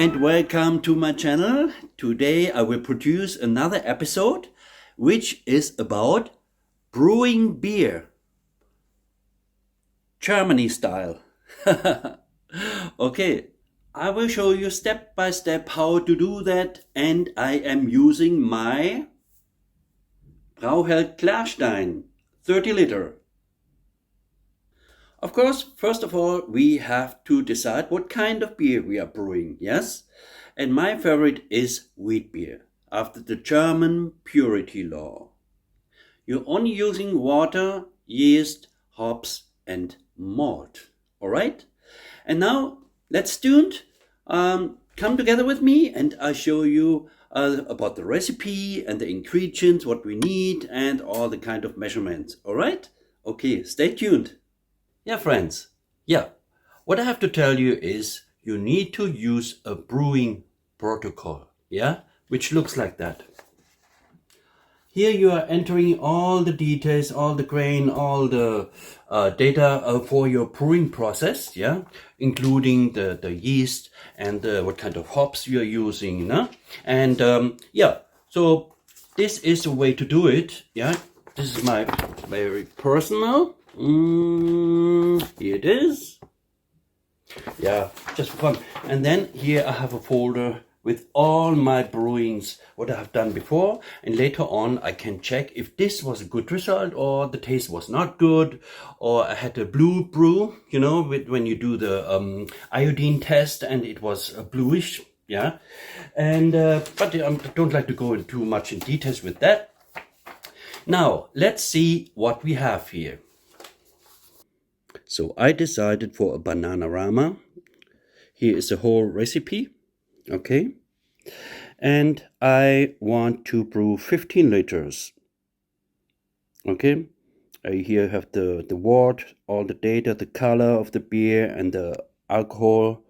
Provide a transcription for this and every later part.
and welcome to my channel. Today I will produce another episode which is about brewing beer, Germany style. Okay, I will show you step by step how to do that, and I am using my Brauheld Klarstein 30 liter. Of course, first of all, we have to decide what kind of beer we are brewing, yes? And my favorite is wheat beer, after the German purity law. You're only using water, yeast, hops, and malt, alright? And now, let's tuned. Come together with me and I'll show you about the recipe and the ingredients, what we need, and all the kind of measurements, alright? Okay, stay tuned. Yeah, friends. Yeah, what I have to tell you is you need to use a brewing protocol, yeah, which looks like that. Here you are entering all the details, all the grain, all the data for your brewing process, yeah, including the yeast and what kind of hops you are using, no? And yeah, so this is the way to do it, yeah. This is my very personal. Here it is. Yeah, just for fun. And then here I have a folder with all my brewings, what I have done before, and later on I can check if this was a good result or the taste was not good, or I had a blue brew, you know, when you do the iodine test and it was bluish, yeah. And but I don't like to go into too much in details with that. Now let's see what we have here. So I decided for a Bananarama. Here is the whole recipe, okay? And I want to brew 15 liters, okay? I here have the wort, all the data, the color of the beer and the alcohol.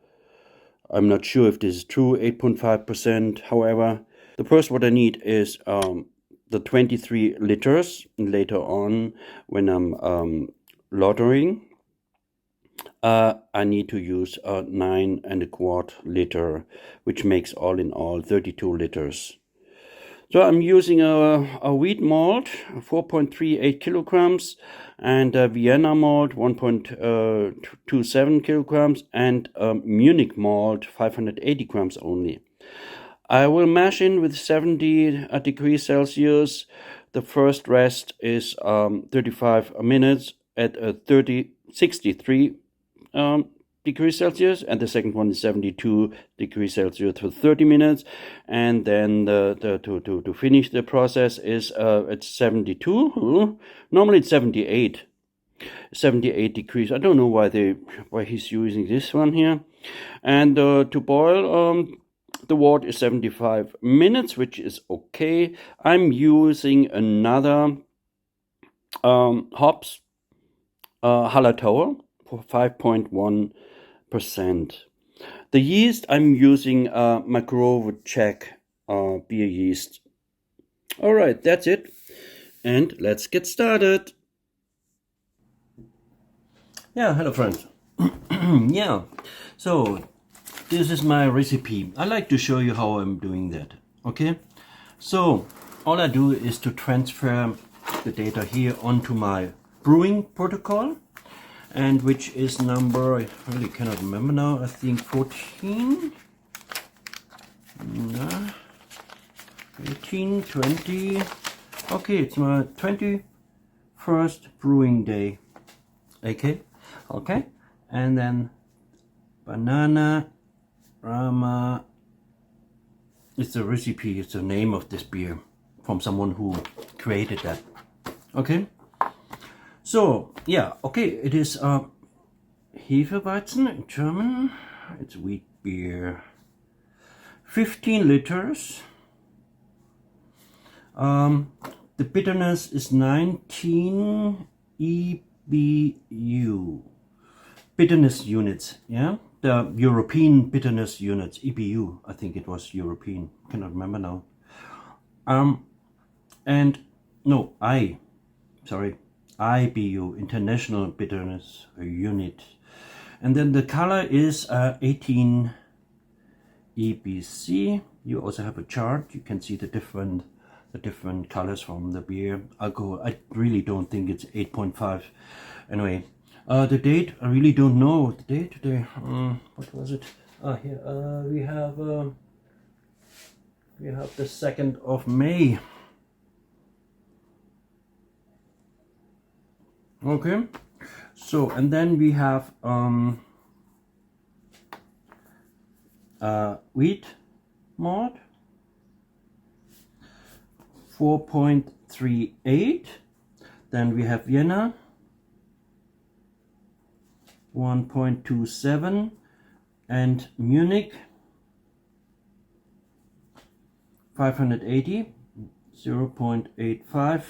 I'm not sure if this is true, 8.5%. However, the first what I need is the 23 liters. And later on, when I'm lautering, I need to use 9¼ liter, which makes all in all 32 liters. So I'm using a wheat malt, 4.38 kilograms, and a Vienna malt, 1.27 kilograms, and Munich malt, 580 grams only. I will mash in with 70 degrees Celsius. The first rest is 35 minutes at 63 degrees Celsius, and the second one is 72 degrees Celsius for 30 minutes, and then to finish the process is at 72. Normally it's 78 degrees. I don't know why he's using this one here. And to boil, the wort is 75 minutes, which is okay. I'm using another hops, Hallertauer, for 5.1%. The yeast, I'm using Microwave beer yeast. All right, that's it. And let's get started. Yeah, hello friends. Yeah, so this is my recipe. I like to show you how I'm doing that. Okay, so all I do is to transfer the data here onto my brewing protocol, and which is number, I really cannot remember now, I think 14, 18, 20, okay, it's my 21st brewing day, okay, and then Bananarama, it's a recipe, it's the name of this beer, from someone who created that, okay. So, yeah, okay, it is Hefeweizen in German. It's wheat beer. 15 liters. The bitterness is 19 EBU. Bitterness units, yeah? The European bitterness units, EBU, I think it was European. Cannot remember now. IBU, International Bitterness Unit. And then the color is 18 EBC. You also have a chart. You can see the different colors from the beer. Alcohol, I really don't think it's 8.5. Anyway, the date, I really don't know the date today. What was it? Here we have the 2nd of May. Okay, so and then we have wheat malt 4.38. Then we have Vienna 1.27 and Munich 580 0.85,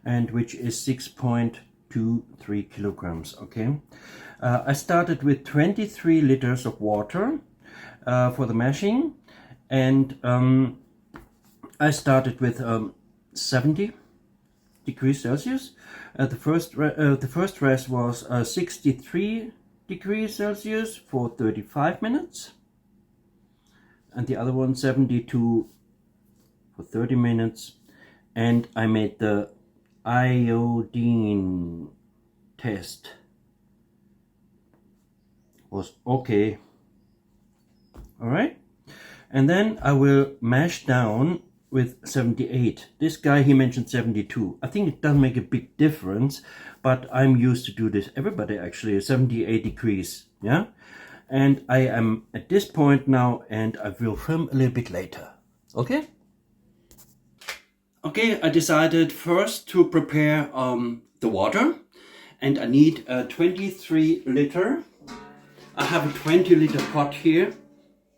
and which is 6.23 kilograms. Okay, I started with 23 liters of water for the mashing, and I started with 70 degrees Celsius. The first rest was 63 degrees Celsius for 35 minutes, and the other one 72 for 30 minutes. And I made the iodine test. Was okay. All right, and then I will mash down with 78. This guy, he mentioned 72. I think it doesn't make a big difference, but I'm used to do this. Everybody actually 78 degrees, yeah. And I am at this point now, and I will film a little bit later. Okay. Okay, I decided first to prepare the water, and I need a 23 liter. I have a 20 liter pot here.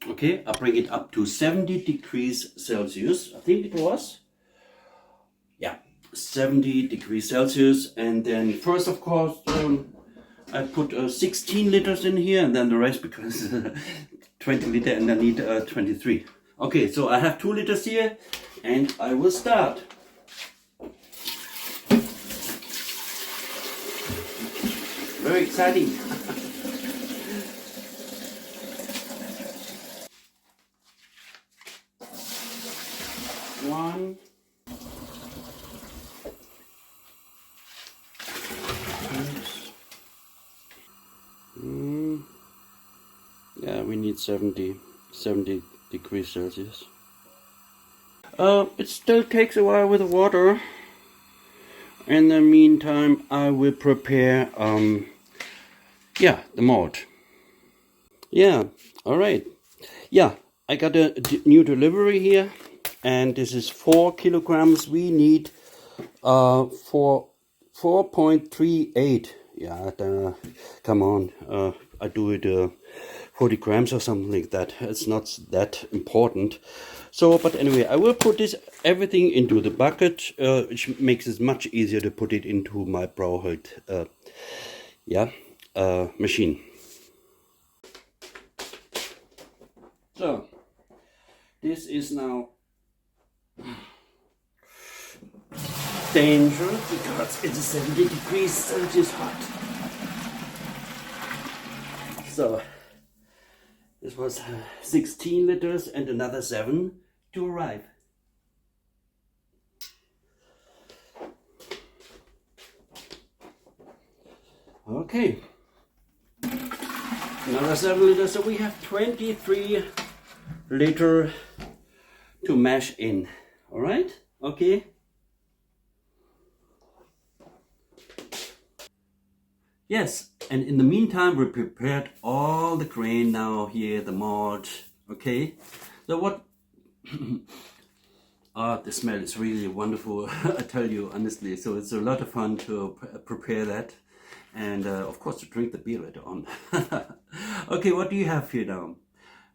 Okay, I bring it up to 70 degrees Celsius. I think it was. Yeah, 70 degrees Celsius. And then first, of course, I put 16 liters in here, and then the rest because 20 liter, and I need 23. Okay, so I have 2 liters here, and I will start. Very exciting. One, yeah, we need 70 degrees Celsius. It still takes a while with the water. In the meantime, I will prepare the malt. Yeah, all right. Yeah, I got a new delivery here, and this is 4 kilograms. We need for 4.38. Yeah, come on. I do it 40 grams or something like that. It's not that important. So, but anyway, I will put this everything into the bucket, which makes it much easier to put it into my Brauheld machine. So, this is now dangerous because it's 70 degrees Celsius hot. So, this was 16 liters and another 7 to arrive. Okay, another 7 liters, so we have 23 liter to mash in. All right, okay. Yes, and in the meantime, we prepared all the grain now here, the malt. Okay, so what? The smell is really wonderful. I tell you honestly. So it's a lot of fun to prepare that, and of course to drink the beer later on. Okay, what do you have here now?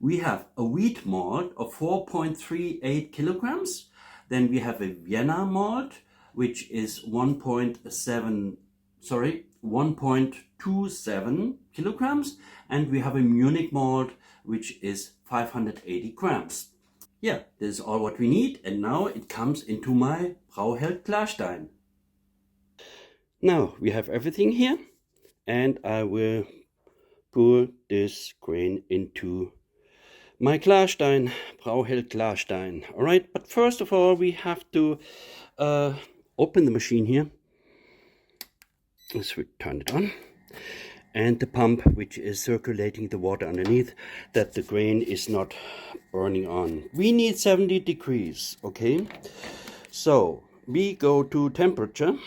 We have a wheat malt of 4.38 kilograms. Then we have a Vienna malt, which is 1.27 kilograms, and we have a Munich malt, which is 580 grams. Yeah, this is all what we need, and now it comes into my Brauheld Klarstein. Now we have everything here, and I will pour this grain into My Klarstein, Brauheld Klarstein. All right, but first of all, we have to open the machine here. Let's turn it on. And the pump, which is circulating the water underneath, that the grain is not burning on. We need 70 degrees, okay? So we go to temperature.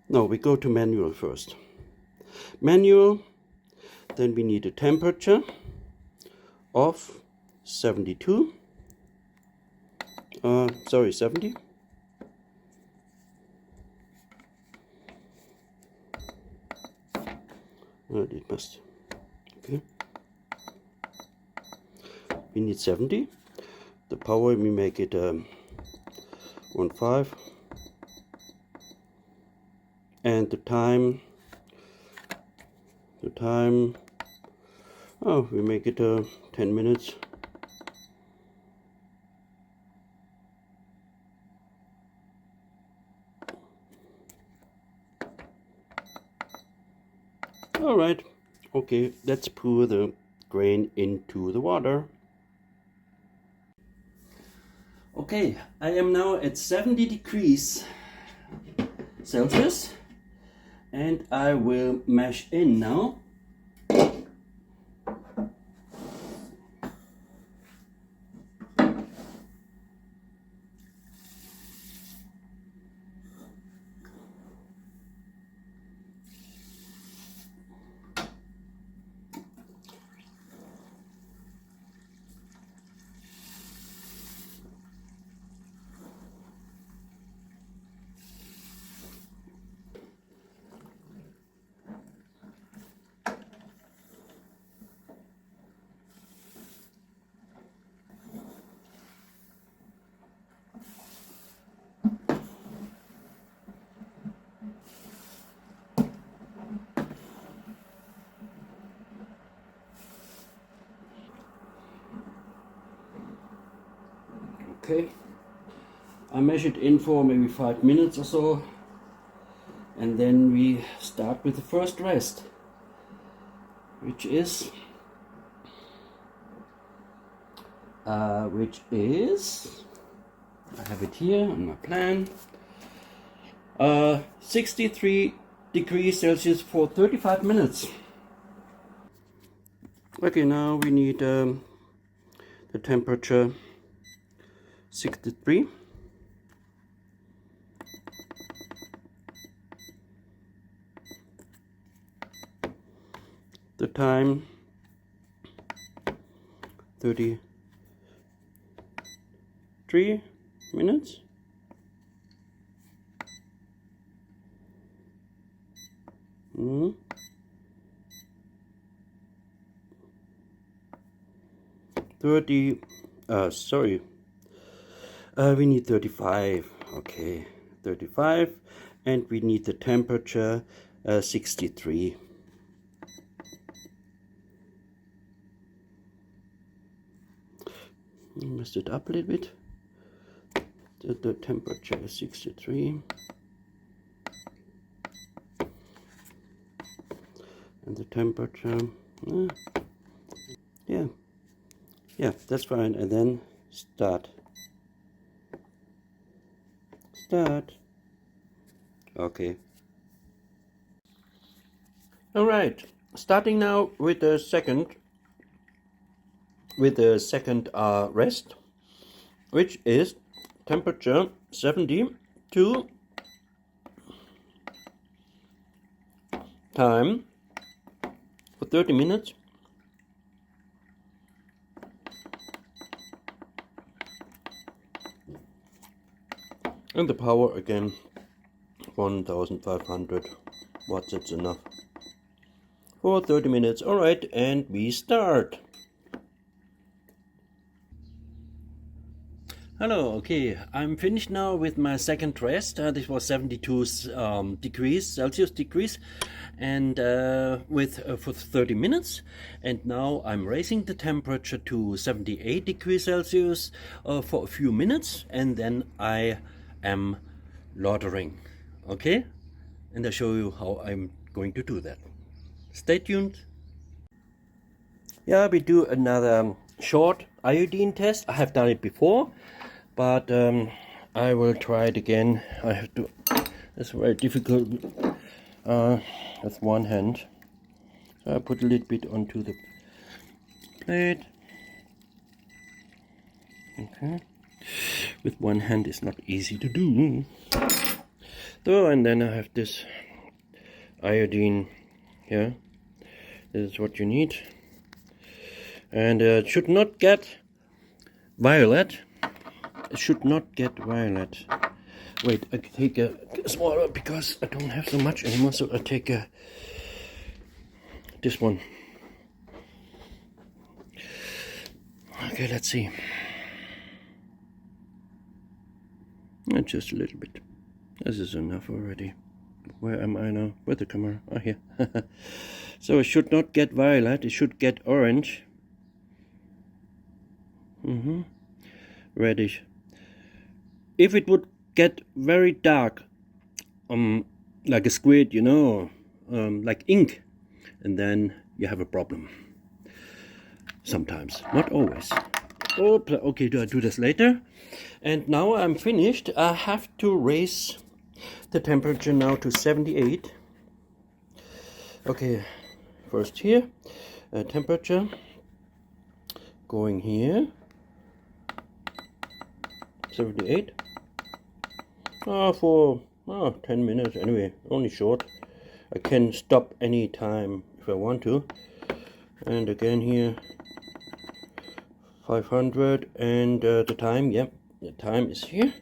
No, we go to manual first. Manual, then we need a temperature of 72. 70. It must. Okay. We need 70. The power, we make it 1.5. And the time, oh, we make it 10 minutes. All right, okay, let's pour the grain into the water. Okay, I am now at 70 degrees Celsius and I will mash in now. Okay, I measured in for maybe 5 minutes or so, and then we start with the first rest, which is I have it here on my plan, 63 degrees Celsius for 35 minutes. Okay, now we need the temperature 63. The time 33 minutes. Mm. We need 35. Okay, 35, and we need the temperature 63. Messed it up a little bit. The temperature is 63. And the temperature, yeah, that's fine. And then start. Okay. All right. Starting now with the second rest, which is temperature 72, time for 30 minutes. And the power again 1500 watts, that's enough for 30 minutes. All right, and we start. Hello, okay, I'm finished now with my second rest. This was 72 degrees Celsius, and for 30 minutes. And now I'm raising the temperature to 78 degrees Celsius for a few minutes, and then I am lautering. Okay, and I'll show you how I'm going to do that. Stay tuned. Yeah, we do another short iodine test. I have done it before, but I will try it again. I have to. It's very difficult with one hand. So I put a little bit onto the plate. Okay. With one hand it's not easy to do. So, and then I have this iodine here. This is what you need. And it should not get violet. It should not get violet. Wait, I take a smaller because I don't have so much anymore, so I take this one. Okay, let's see. Just a little bit. This is enough already. Where am I now? Where's the camera? Oh, here. So it should not get violet, it should get orange. Reddish. If it would get very dark, like a squid, you know, like ink, and then you have a problem. Sometimes, not always. Oh, okay, do I do this later? And now I'm finished. I have to raise the temperature now to 78. Okay, first here, temperature, going here, 78. For 10 minutes anyway, only short. I can stop any time if I want to. And again here, 500, and the time, yeah, the time is here.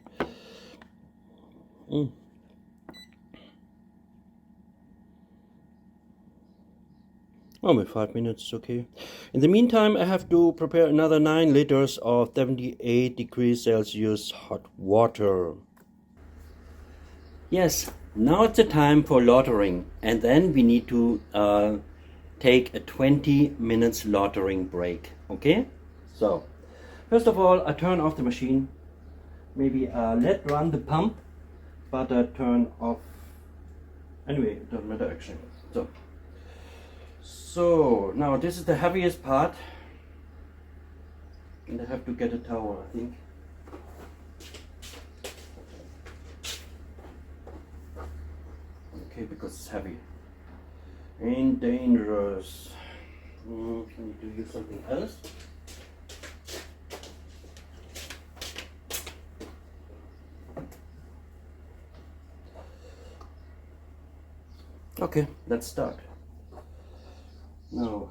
Oh, with 5 minutes, okay. In the meantime, I have to prepare another 9 liters of 78 degrees Celsius hot water. Yes, now it's the time for lautering, and then we need to take a 20 minutes lautering break, okay? So, first of all, I turn off the machine. Maybe let run the pump, but I turn off. Anyway, it doesn't matter actually. So now this is the heaviest part, and I have to get a towel, I think. Okay, because it's heavy and dangerous. Can you do something else? Okay, let's start. Now,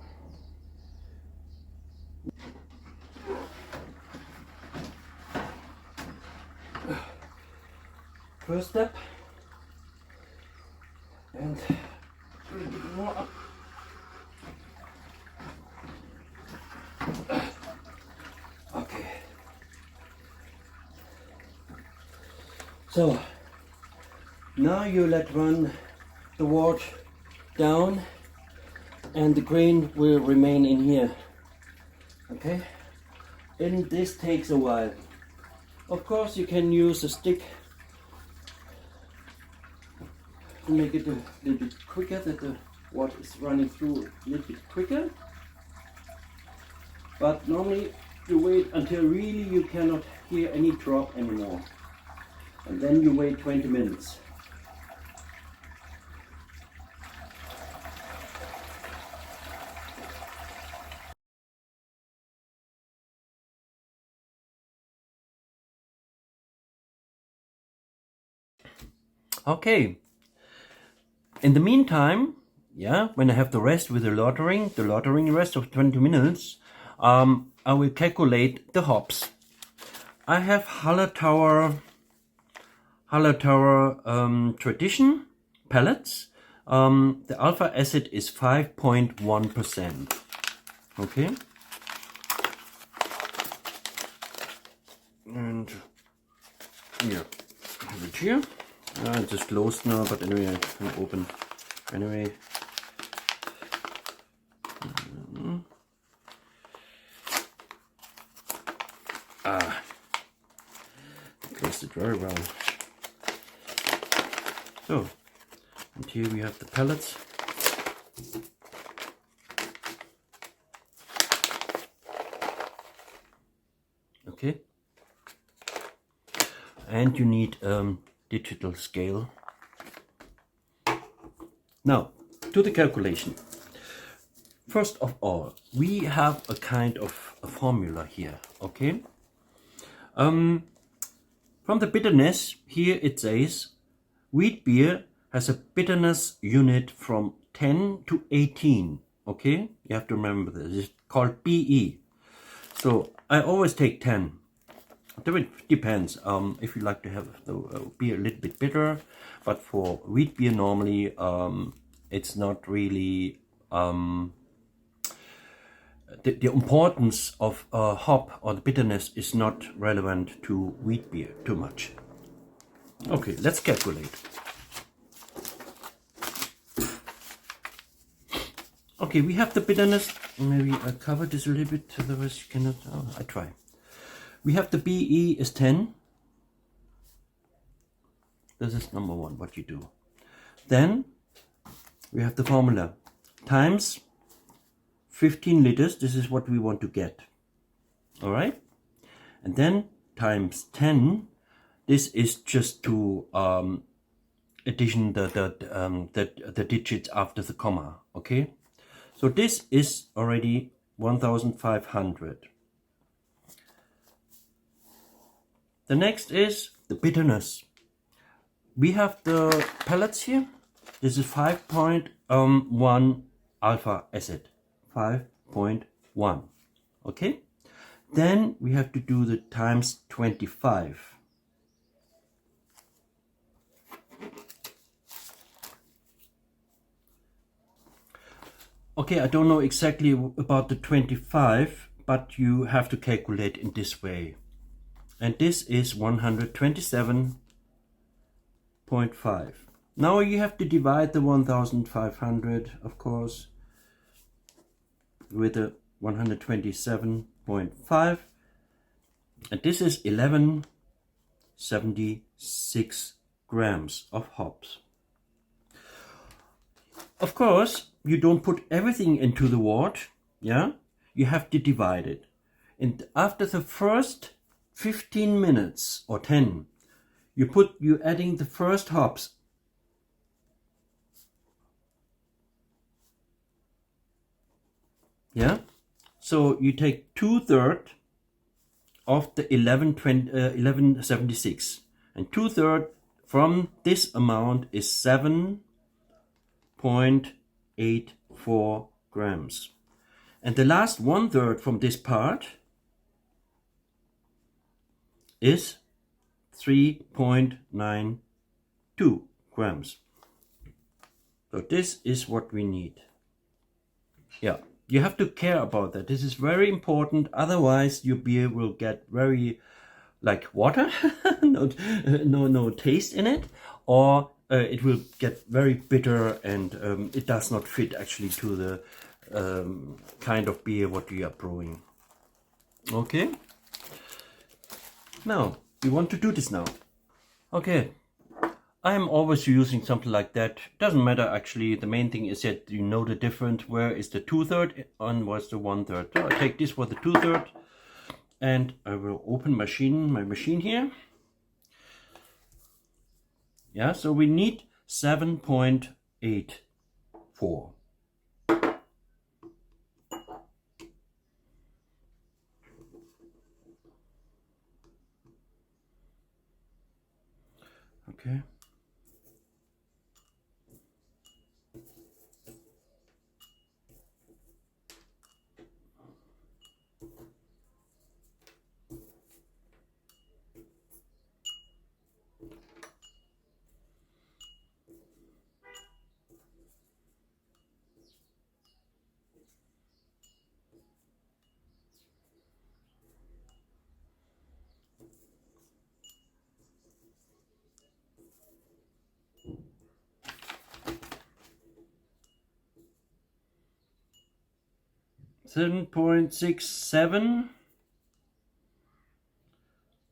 first step, and a little bit more up. Okay. So now you let run the wort down, and the grain will remain in here. Okay, and this takes a while. Of course, you can use a stick to make it a little bit quicker, that the water is running through a little bit quicker. But normally you wait until really you cannot hear any drop anymore, and then you wait 20 minutes. Okay, in the meantime, yeah, when I have the rest with the lautering rest of 20 minutes, I will calculate the hops. I have Hallertauer Tradition pellets. The alpha acid is 5.1%. Okay. And yeah, I have it here. It's just closed now, but anyway, I can open anyway. Closed it very well. So, and here we have the pellets. Okay. And you need digital scale. Now, to the calculation. First of all, we have a kind of a formula here, okay? From the bitterness, here it says, wheat beer has a bitterness unit from 10 to 18, okay? You have to remember this, it's called BE. So, I always take 10. It depends, if you like to have the beer a little bit bitter, but for wheat beer normally, it's not really... The importance of hop or the bitterness is not relevant to wheat beer too much. Okay, let's calculate. Okay, we have the bitterness. Maybe I cover this a little bit, otherwise you cannot. Oh, I try. We have the BE is 10. This is number one, what you do. Then we have the formula times 15 liters. This is what we want to get. All right. And then times 10. This is just to addition the digits after the comma. Okay. So this is already 1,500. The next is the bitterness. We have the pellets here. This is 5.1 alpha acid. 5.1. Okay. Then we have to do the times 25. Okay, I don't know exactly about the 25, but you have to calculate in this way. And this is 127.5. Now you have to divide the 1,500, of course, with the 127.5. And this is 1176 grams of hops. Of course, you don't put everything into the wort, yeah? You have to divide it. And after the first 15 minutes or 10, you're adding the first hops. Yeah? So you take 2/3 of the 1176. And 2/3 from this amount is 7.84 grams. And the last 1/3 from this part is 3.92 grams. So this is what we need. Yeah, you have to care about that. This is very important. Otherwise, your beer will get very like water, no taste in it, or it will get very bitter and it does not fit actually to the kind of beer what you are brewing. Okay. Now, we want to do this now. Okay. I am always using something like that. Doesn't matter actually. The main thing is that you know the difference. Where is the 2/3 and what's the 1/3? So I take this for the 2/3 and I will open my machine here. Yeah, so we need 7.84. Okay. .67,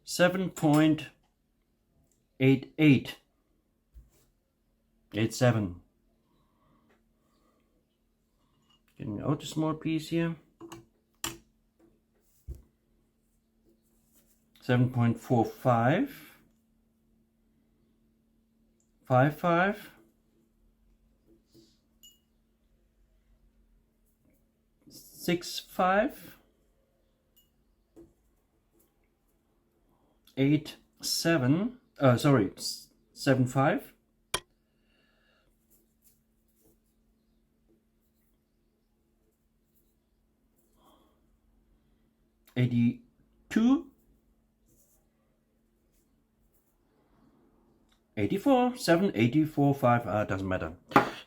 7.88, 87. Getting out a small piece here. 7.45, 55, 65, 87, 75, 82, 84, 7, 84, 5, doesn't matter.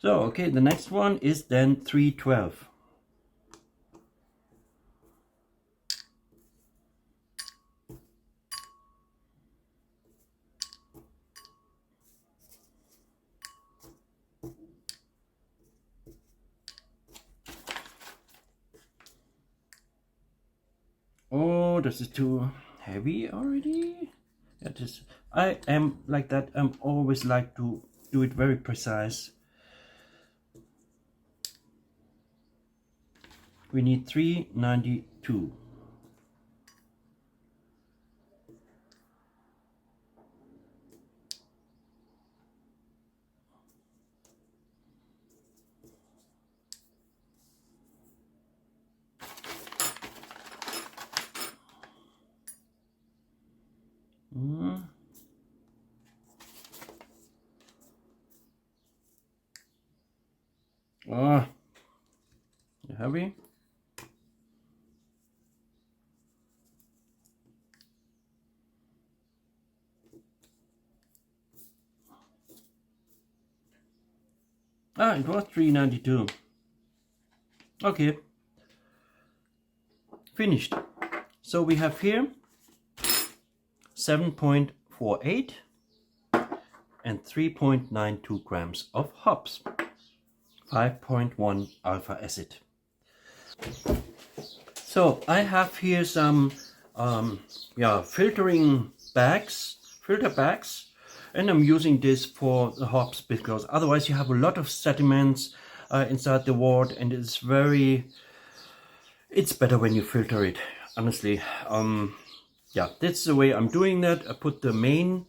So, okay, the next one is then 312. Oh, this is too heavy already. That is, I am like that. I'm always like to do it very precise. We need 392. Ah, heavy. Ah, it was 392. Okay, finished. So we have here 7.48 and 3.92 grams of hops, 5.1 alpha acid. So I have here some filtering bags, filter bags, and I'm using this for the hops because otherwise you have a lot of sediments inside the wort, and it's better when you filter it, honestly. Yeah, that's the way I'm doing that. I put the main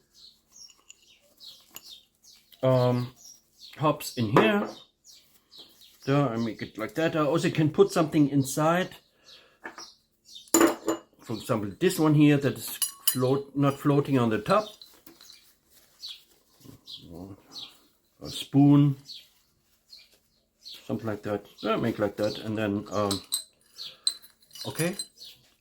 hops in here. There, I make it like that. I also can put something inside. For example, this one here that is not floating on the top. A spoon, something like that. I make like that, and then okay,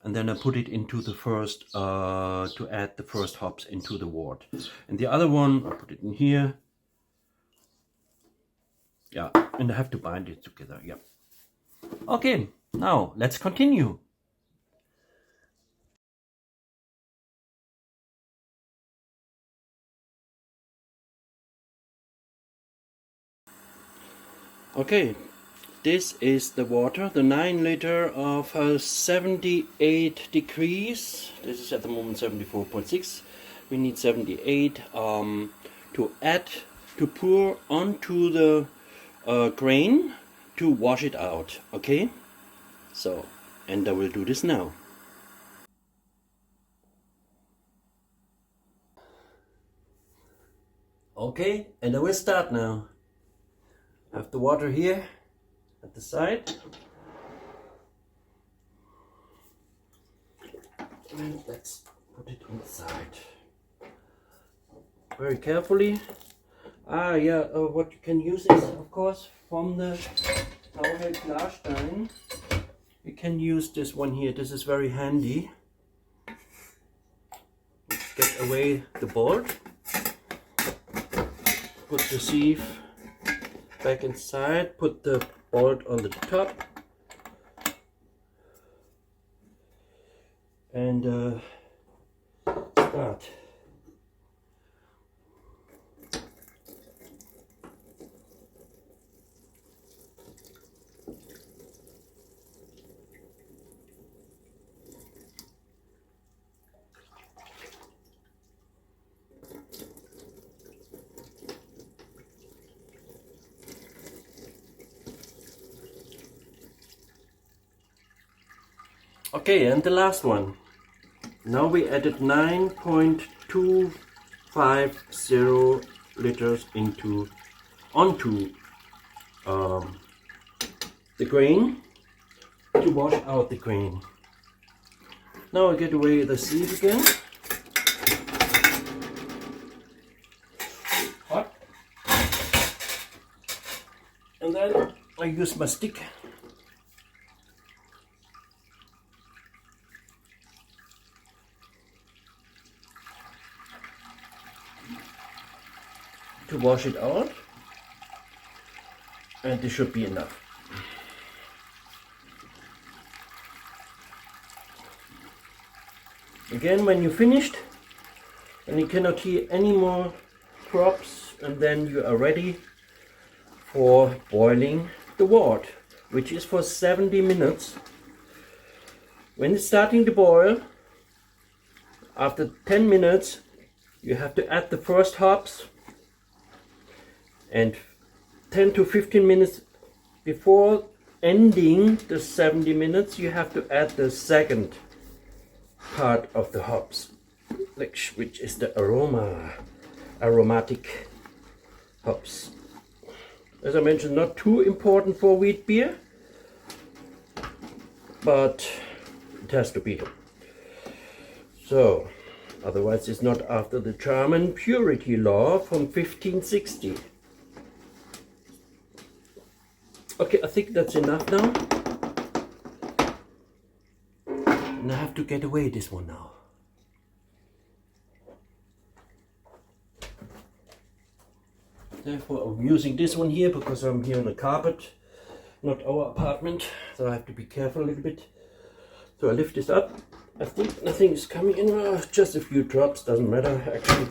and then I put it into the first to add the first hops into the wort, and the other one I put it in here. Yeah, and I have to bind it together. Yeah. Okay, now let's continue. Okay, this is the water, the 9 liter of 78 degrees. This is at the moment 74.6. We need 78 to add, to pour onto the grain to wash it out. Okay, so, and I will do this now. Okay, and I will start now. I have the water here at the side. And let's put it inside. Very carefully. What you can use is, of course, from the Brauheld Klarstein. You can use this one here. This is very handy. Let's get away the bolt. Put the sieve back inside. Put the bolt on the top. And start. Okay, and the last one. Now we added 9.250 liters onto the grain to wash out the grain. Now I get away the sieve again. Hot. And then I use my stick to wash it out, and this should be enough. Again, when you're finished and you cannot hear any more drops, and then you are ready for boiling the wort, which is for 70 minutes. When it's starting to boil, after 10 minutes you have to add the first hops, and 10 to 15 minutes before ending the 70 minutes you have to add the second part of the hops, which is the aromatic hops. As I mentioned, not too important for wheat beer, but it has to be. So, otherwise it's not after the German purity law from 1560. Okay, I think that's enough now. And I have to get away this one now. Therefore I'm using this one here because I'm here on the carpet, not our apartment, so I have to be careful a little bit. So I lift this up. I think nothing is coming in, just a few drops, doesn't matter, actually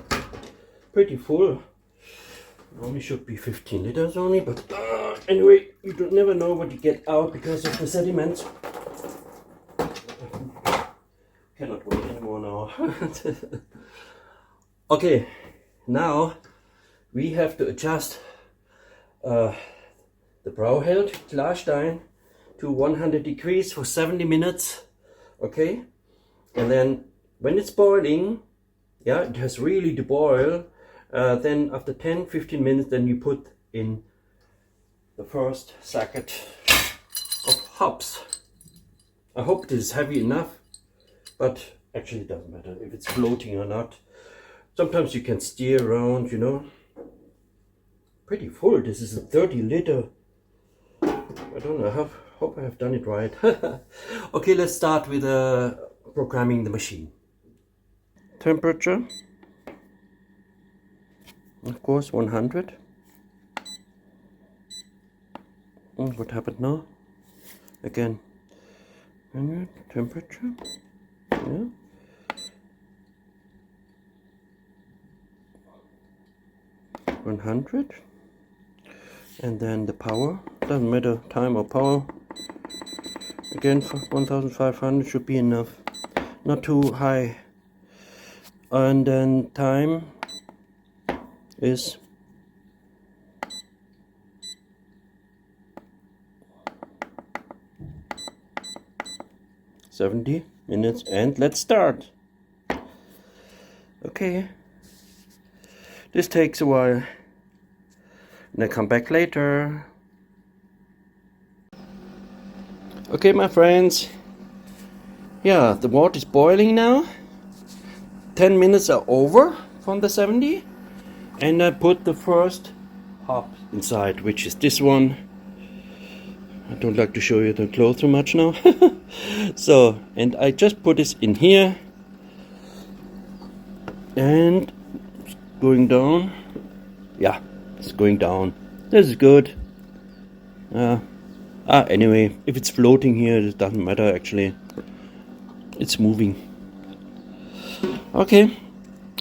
pretty full. Normally should be 15 liters only, but anyway, you don't never know what you get out because of the sediments. Cannot wait anymore now. Okay, now we have to adjust the Brauheld Klarstein to 100 degrees for 70 minutes. Okay, and then when it's boiling, yeah, it has really to boil. Then after 10-15 minutes, then you put in the first sacket of hops. I hope this is heavy enough, but actually it doesn't matter if it's floating or not. Sometimes you can steer around, you know. Pretty full. This is a 30 liter. I don't know. I hope I have done it right. Okay, let's start with programming the machine. Temperature, of course, 100. What happened now? Again, 100 temperature. Yeah. $100, and then the power, doesn't matter time or power, again for 1500 should be enough, not too high. And then time is 70 minutes, and let's start. Okay, this takes a while, and I come back later. Okay, my friends, yeah, the water is boiling now. 10 minutes are over from the 70, and I put the first hop inside, which is this one. I don't like to show you the clothes too much now. So, and I just put this in here, and it's going down. Yeah, it's going down. This is good. Anyway, if it's floating here, it doesn't matter actually. It's moving. Okay,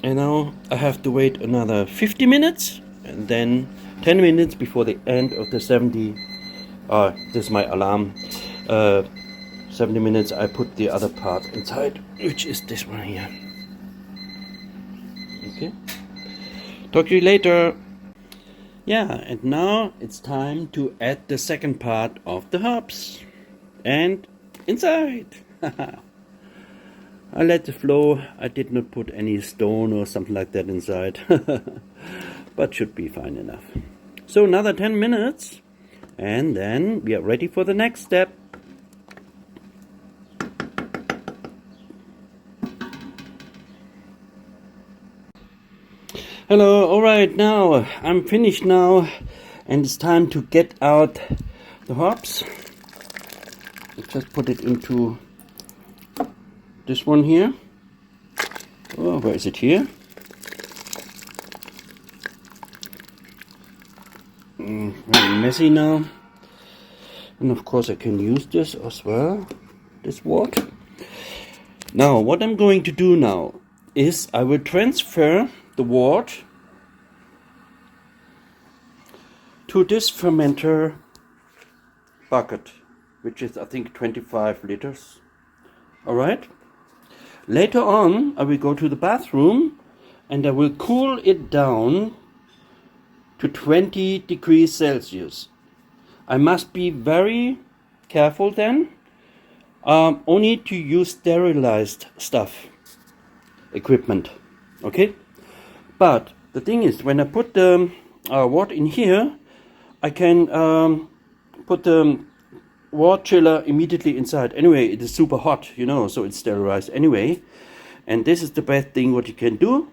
and now I have to wait another 50 minutes, and then 10 minutes before the end of the 70. This is my alarm. 70 minutes I put the other part inside, which is this one here. Okay, talk to you later. Yeah, and now it's time to add the second part of the hops. And inside. I let it flow. I did not put any stone or something like that inside, but should be fine enough. So another 10 minutes, and then we are ready for the next step. Hello, alright, now I'm finished now, and it's time to get out the hops. Let's just put it into this one here. Oh, where is it here? Very messy now. And of course I can use this as well, this wort. Now what I'm going to do now is I will transfer the wort to this fermenter bucket, which is I think 25 liters. Alright? Later on I will go to the bathroom and I will cool it down to 20 degrees Celsius. I must be very careful then, only to use sterilized stuff, equipment, okay? But the thing is, when I put the wort in here, I can put the wort chiller immediately inside. Anyway, it is super hot, you know, so it's sterilized anyway. And this is the best thing what you can do.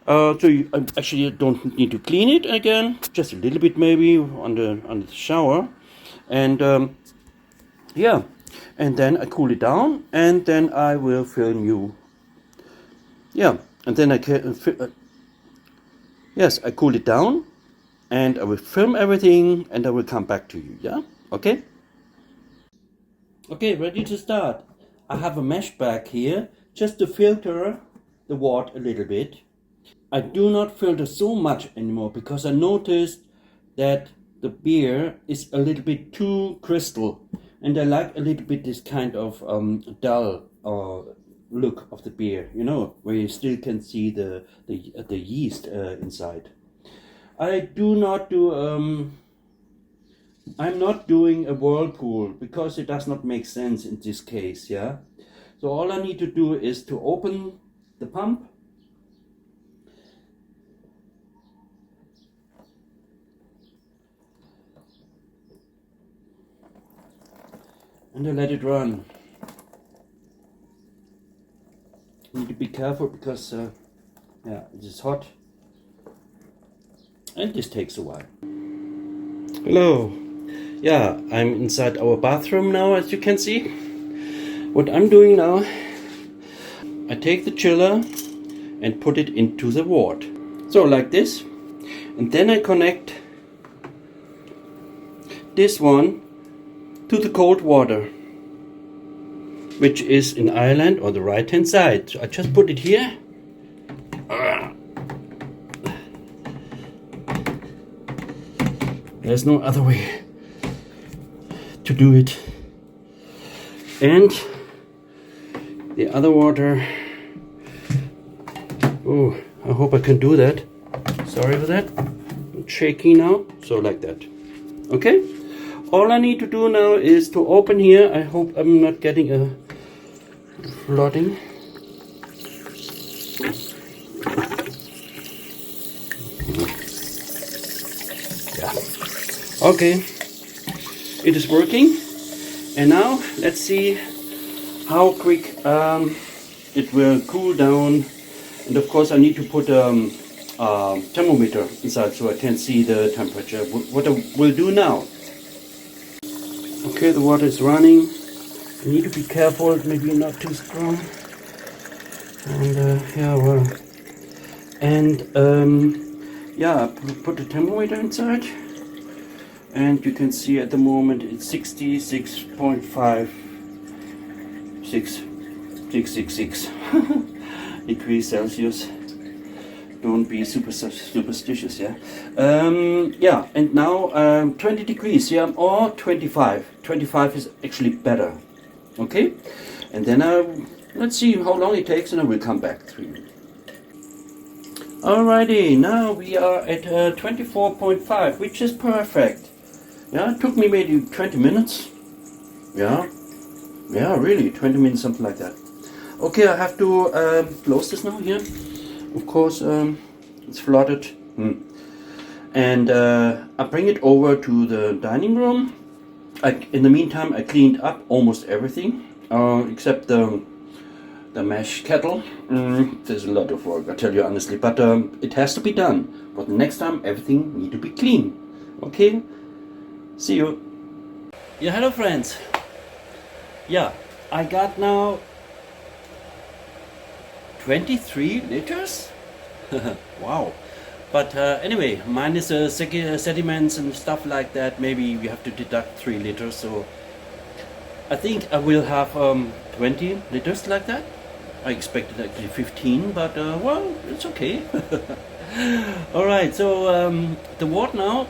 So you actually don't need to clean it again, just a little bit maybe on the shower. And yeah, and then I cool it down, and then I will film you. Yeah, and then I can yes, I cool it down, and I will film everything, and I will come back to you. Yeah, okay. Okay, ready to start. I have a mesh bag here just to filter the wort a little bit. I do not filter so much anymore because I noticed that the beer is a little bit too crystal, and I like a little bit this kind of dull look of the beer, you know, where you still can see the yeast inside. I do not do I'm not doing a whirlpool because it does not make sense in this case, yeah. So all I need to do is to open the pump, and I let it run. You need to be careful because yeah, it is hot, and this takes a while. Hello. Yeah, I'm inside our bathroom now, as you can see. What I'm doing now, I take the chiller and put it into the wort. So like this, and then I connect this one to the cold water, which is in Ireland on the right hand side. So I just put it here. There's no other way to do it. And the other water, oh, I hope I can do that. Sorry for that. I'm shaking now. So like that. Okay? All I need to do now is to open here. I hope I'm not getting a flooding. Yeah. Okay. It is working. And now let's see how quick it will cool down. And of course I need to put a thermometer inside so I can see the temperature. What I will do now. Okay, the water is running. I need to be careful, maybe not too strong. And yeah, well, and yeah, put the thermometer inside, and you can see at the moment it's 66.5, 666 degrees Celsius. Don't be superstitious, yeah. Yeah, and now 20 degrees, yeah, or 25. 25 is actually better. Okay, and then let's see how long it takes, and I will come back to you. Alrighty, now we are at 24.5, which is perfect. Yeah, it took me maybe 20 minutes. Yeah, really, 20 minutes, something like that. Okay, I have to close this now here. Of course, it's flooded. And I bring it over to the dining room. In the meantime, I cleaned up almost everything except the mash kettle. There's a lot of work, I tell you honestly, but it has to be done. But next time, everything need to be clean. Okay? See you. Yeah, hello friends. Yeah, I got now 23 liters. Wow. But anyway, minus sediments and stuff like that, maybe we have to deduct 3 liters. So I think I will have 20 liters like that. I expected actually 15, but well, it's okay. Alright, so the wort now,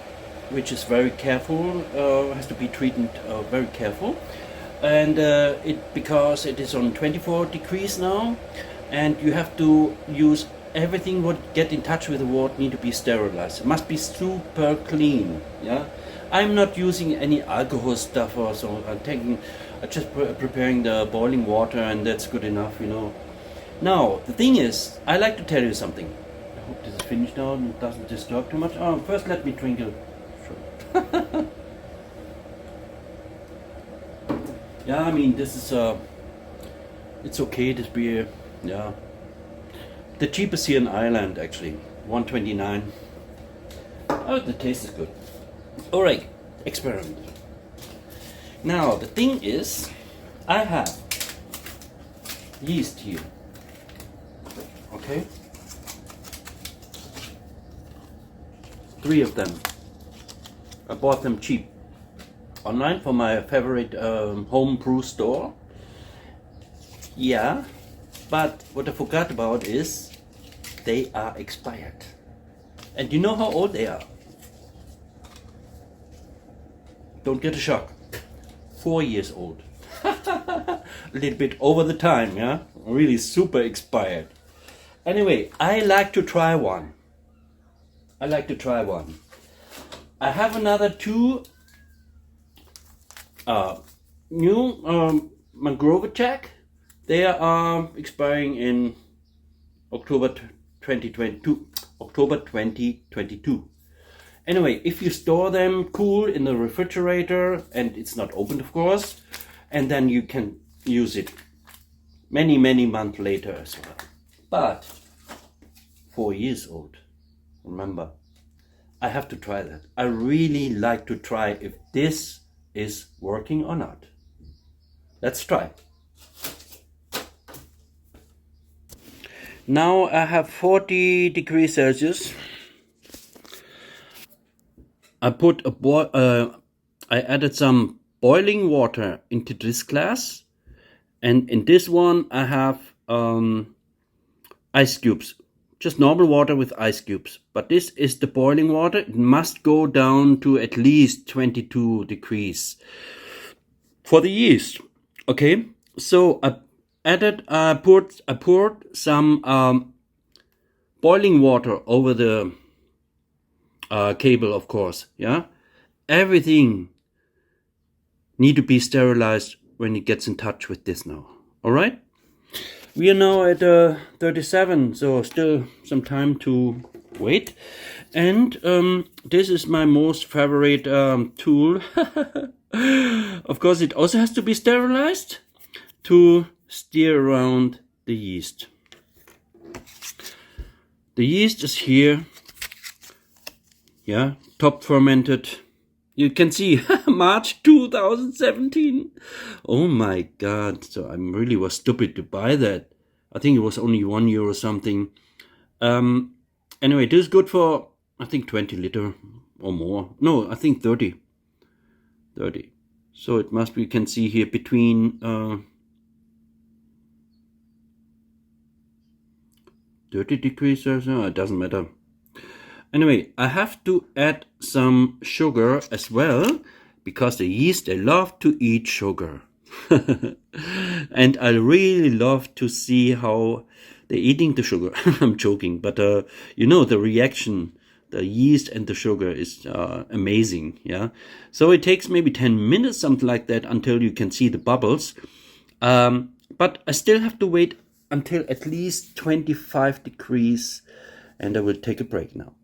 which is very careful, has to be treated very careful. And because it is on 24 degrees now, and you have to use everything what get in touch with the wort need to be sterilized. It must be super clean. Yeah, I'm not using any alcohol stuff or so. I'm just preparing the boiling water, and that's good enough, you know. Now the thing is, I like to tell you something. I hope this is finished now and doesn't disturb too much. First let me drink a shot. Yeah, I mean this is it's okay, this beer. Yeah, the cheapest here in Ireland actually, 1.29. Oh, the taste is good. All right, experiment. Now the thing is, I have yeast here. Okay, 3 of them. I bought them cheap online from my favorite home brew store. Yeah, but what I forgot about is they are expired. And you know how old they are? Don't get a shock. 4 years old. A little bit over the time, yeah? Really super expired. Anyway, I like to try one. I have another 2 new Mangrove. They are expiring in October 2022. Anyway, if you store them cool in the refrigerator, and it's not opened of course, and then you can use it many months later as well. But 4 years old, remember, I have to try that. I really like to try if this is working or not. Let's try. Now I have 40 degrees Celsius. I added some boiling water into this glass, and in this one I have ice cubes, just normal water with ice cubes. But this is the boiling water. It must go down to at least 22 degrees for the yeast. Okay, so I poured some boiling water over the cable, of course. Yeah, everything need to be sterilized when it gets in touch with this now. All right, we are now at 37, so still some time to wait. And this is my most favorite tool. Of course, it also has to be sterilized to steer around the yeast. The yeast is here. Yeah, top fermented. You can see March 2017. Oh my God! So I really was stupid to buy that. I think it was only €1 something. Anyway, this is good for I think 20 liter or more. No, I think 30. 30. So it must be. You can see here between 30 degrees or so. It doesn't matter. Anyway, I have to add some sugar as well, because the yeast, they love to eat sugar. And I really love to see how they're eating the sugar. I'm joking, but you know, the reaction, the yeast and the sugar is amazing. Yeah, so it takes maybe 10 minutes, something like that, until you can see the bubbles. but I still have to wait until at least 25 degrees, and I will take a break now.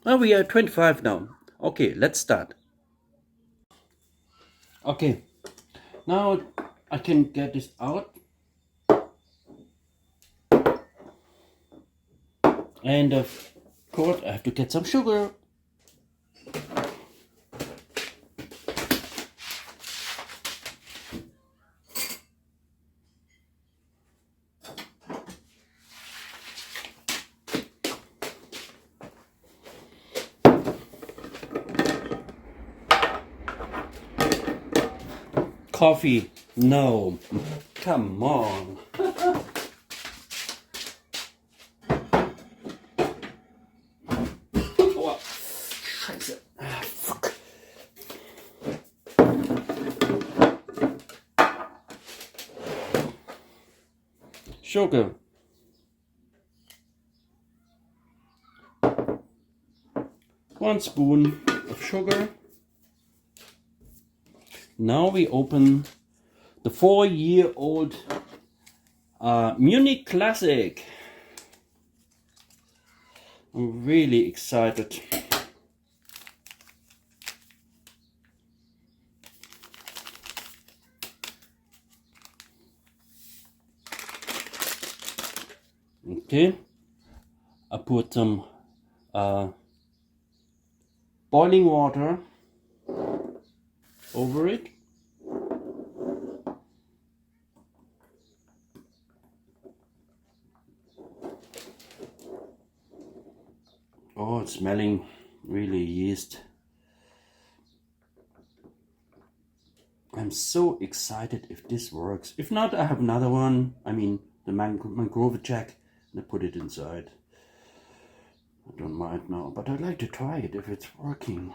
Oh, we are 25 now. Okay, let's start. Okay, now I can get this out. And of course, I have to get some sugar. Coffee? No. Come on. Oh, Scheiße. Ah, fuck. Sugar. 1 spoon of sugar. Now we open the 4-year-old Munich Classic. I'm really excited. Okay, I put some boiling water over it. Oh, it's smelling really yeast. I'm so excited if this works. If not, I have another one. I mean, the mangrove jack, and I put it inside. I don't mind now, but I'd like to try it if it's working.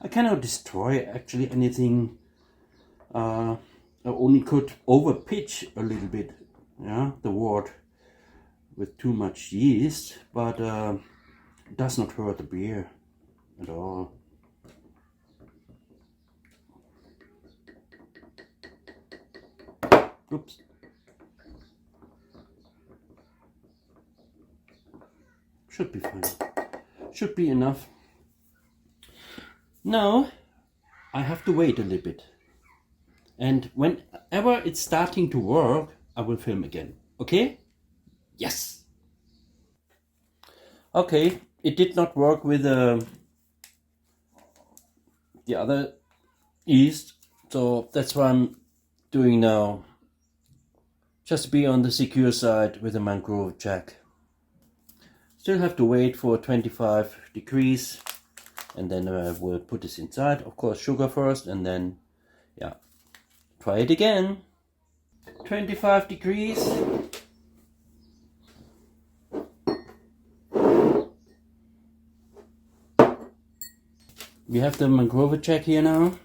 I cannot destroy actually anything. I only could over pitch a little bit, yeah, the wort with too much yeast, but it does not hurt the beer at all. Oops. Should be fine. Should be enough. Now I have to wait a little bit. And whenever it's starting to work, I will film again. Okay? Yes! Okay, it did not work with the other yeast, so that's what I'm doing now. Just be on the secure side with the mangrove jack. Still have to wait for 25 degrees, and then I will put this inside. Of course, sugar first, and then, yeah, try it again. 25 degrees. We have the mangrove jack here now.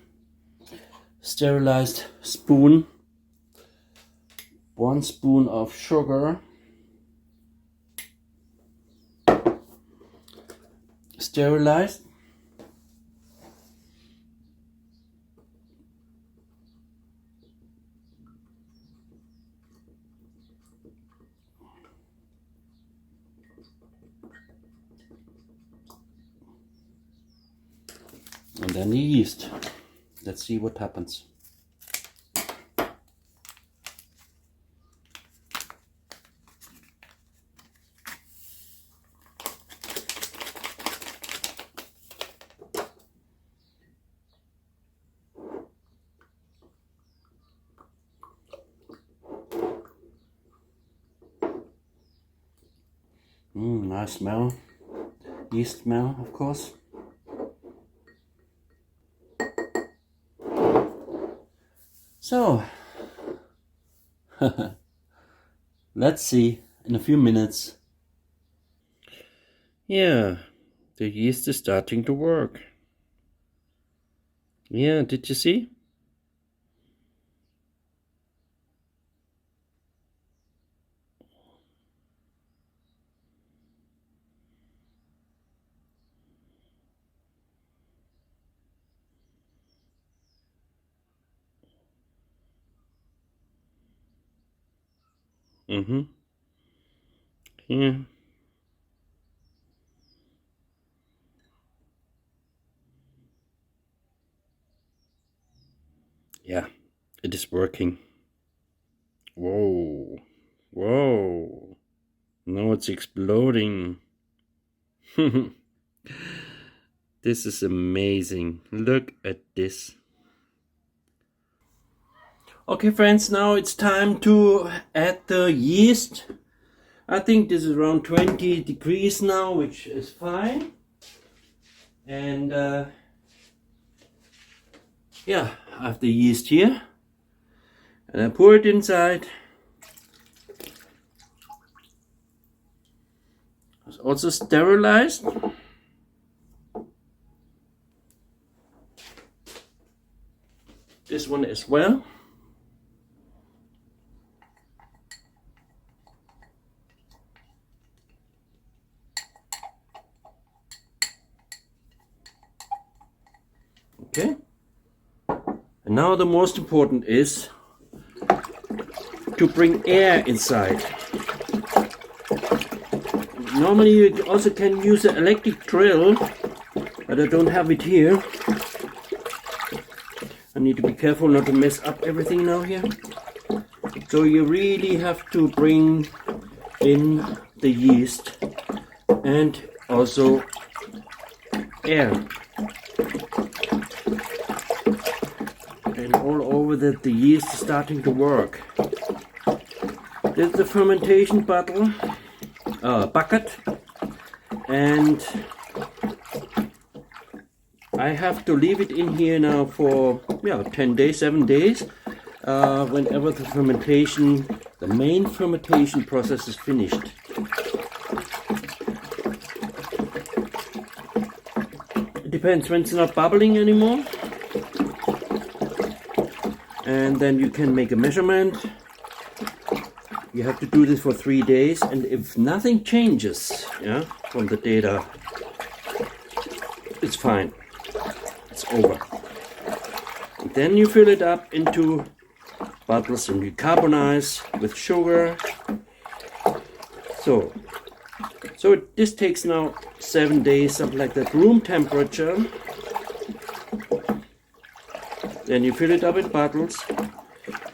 Sterilized spoon. 1 spoon of sugar. Sterilized. And then the yeast. Let's see what happens. Nice smell. Yeast smell, of course. So, let's see in a few minutes. Yeah, the yeast is starting to work. Yeah, did you see? Yeah. Yeah, it is working. Whoa. Whoa. Now it's exploding. This is amazing. Look at this. Okay, friends, now it's time to add the yeast. I think this is around 20 degrees now, which is fine. And yeah, I have the yeast here. And I pour it inside. It's also sterilized. This one as well. Okay. And now the most important is to bring air inside. Normally you also can use an electric drill, but I don't have it here. I need to be careful not to mess up everything now here. So you really have to bring in the yeast and also air. And all over that the yeast is starting to work. This is the fermentation bucket, and I have to leave it in here now for 10 days, 7 days, whenever the main fermentation process is finished. It depends when it's not bubbling anymore, and then you can make a measurement. You have to do this for 3 days, and if nothing changes from the data, it's fine. It's over. And then you fill it up into bottles and you carbonize with sugar. So this takes now 7 days, something like that, room temperature. Then you fill it up in bottles.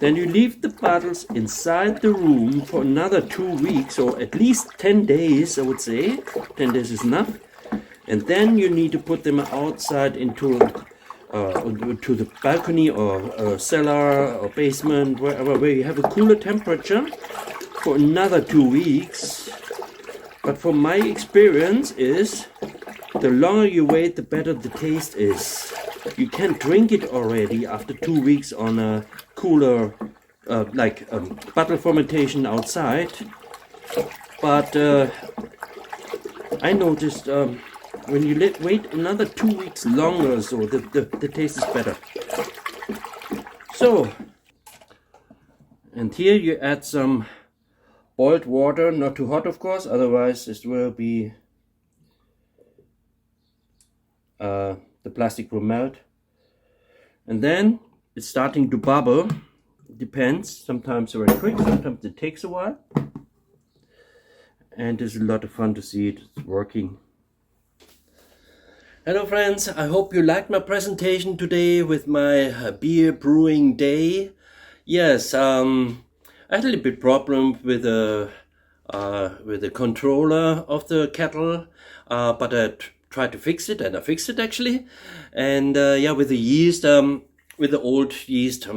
Then you leave the bottles inside the room for another 2 weeks, or at least 10 days, I would say. 10 days is enough. And then you need to put them outside into to the balcony or cellar or basement, wherever, where you have a cooler temperature for another 2 weeks. But from my experience is, the longer you wait, the better the taste is. You can drink it already after 2 weeks on a cooler, bottle fermentation outside. But I noticed when you wait another 2 weeks longer, so the taste is better. So, and here you add some boiled water, not too hot of course, otherwise it will be the plastic will melt. And then it's starting to bubble. It depends, sometimes very quick, sometimes it takes a while. And it's a lot of fun to see it working. Hello friends, I hope you liked my presentation today with my beer brewing day. Yes, I had a little bit problem with the controller of the kettle, but I tried to fix it, and I fixed it actually. And with the yeast, with the old yeast,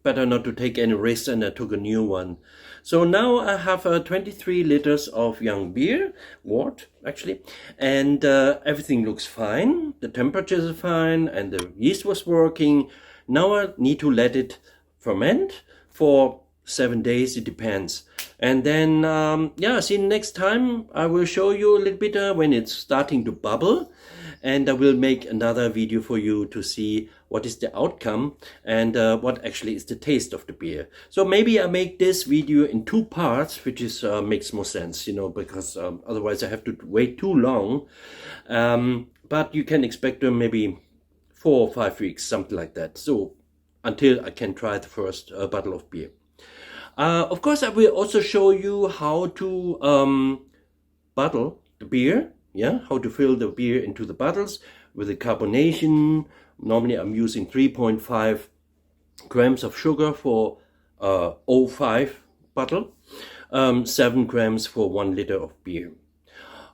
better not to take any risks, and I took a new one. So now I have 23 liters of young beer, wort actually, and everything looks fine. The temperatures are fine, and the yeast was working. Now I need to let it ferment for 7 days, it depends. And then, see you next time. I will show you a little bit when it's starting to bubble. And I will make another video for you to see what is the outcome and what actually is the taste of the beer. So maybe I make this video in 2 parts, which is makes more sense, because otherwise I have to wait too long. But you can expect maybe 4 or 5 weeks, something like that. So until I can try the first bottle of beer. Of course, I will also show you how to bottle the beer. Yeah, how to fill the beer into the bottles with the carbonation. Normally, I'm using 3.5 grams of sugar for 0.5 bottle, 7 grams for 1 liter of beer.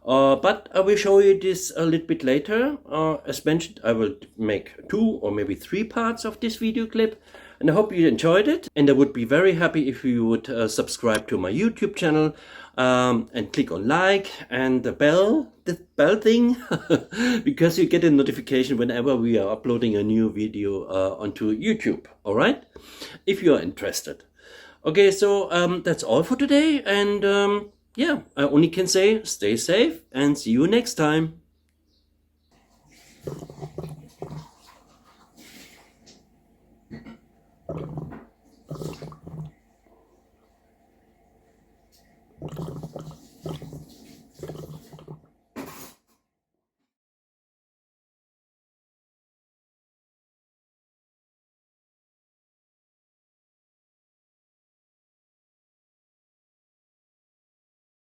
But I will show you this a little bit later. As mentioned, I will make 2 or maybe 3 parts of this video clip. And I hope you enjoyed it. And I would be very happy if you would subscribe to my YouTube channel and click on like and the bell thing, because you get a notification whenever we are uploading a new video onto YouTube. All right, if you are interested. Okay, so that's all for today. And yeah, I only can say stay safe and see you next time.